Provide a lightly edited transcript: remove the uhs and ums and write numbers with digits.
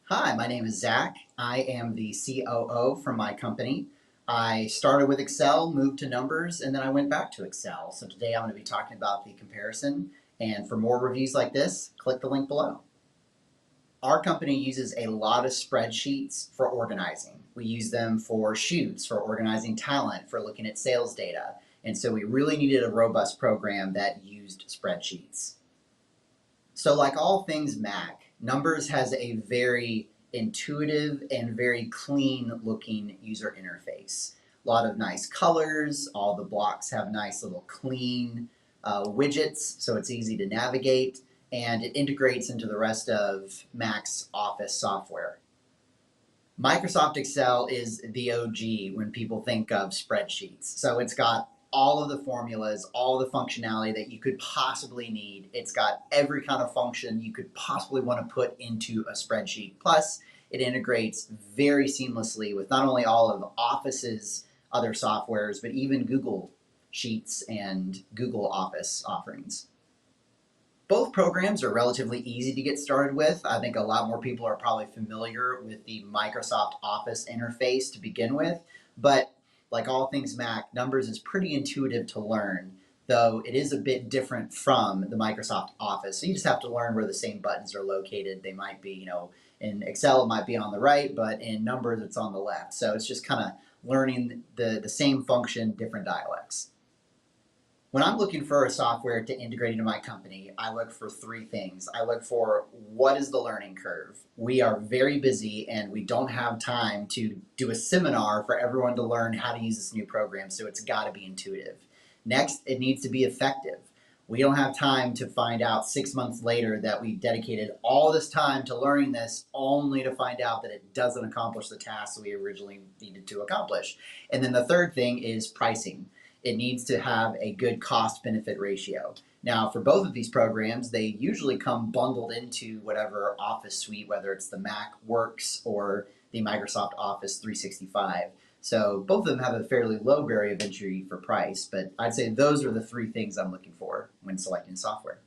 Hi, my name is Zach. I am the COO for my company. I started with Excel, moved to Numbers, and then I went back to Excel. So today I'm going to be talking about the comparison. And for more reviews like this, click the link below. Our company uses a lot of spreadsheets for organizing. We use them for shoots, for organizing talent, for looking at sales data. And so we really needed a robust program that used spreadsheets. So, like all things Mac, Numbers has a very intuitive and very clean looking user interface. A lot of nice colors, all the blocks have nice little clean widgets, so it's easy to navigate, and it integrates into the rest of Mac's Office software. Microsoft Excel is the OG when people think of spreadsheets. So it's got all of the formulas, all the functionality that you could possibly need. It's got every kind of function you could possibly want to put into a spreadsheet. Plus, it integrates very seamlessly with not only all of Office's other softwares, but even Google Sheets and Google Office offerings. Both programs are relatively easy to get started with. I think a lot more people are probably familiar with the Microsoft Office interface to begin with, but like all things Mac, Numbers is pretty intuitive to learn, though it is a bit different from the Microsoft Office. So you just have to learn where the same buttons are located. They might be, in Excel it might be on the right, but in Numbers it's on the left. So it's just kind of learning the same function, different dialects. When I'm looking for a software to integrate into my company, I look for three things. I look for what is the learning curve? We are very busy and we don't have time to do a seminar for everyone to learn how to use this new program, so it's got to be intuitive. Next, it needs to be effective. We don't have time to find out 6 months later that we dedicated all this time to learning this only to find out that it doesn't accomplish the tasks we originally needed to accomplish. And then the third thing is pricing. It needs to have a good cost benefit ratio. Now, for both of these programs, they usually come bundled into whatever Office suite, whether it's the Mac Works or the Microsoft Office 365. So both of them have a fairly low barrier of entry for price, but I'd say those are the three things I'm looking for when selecting software.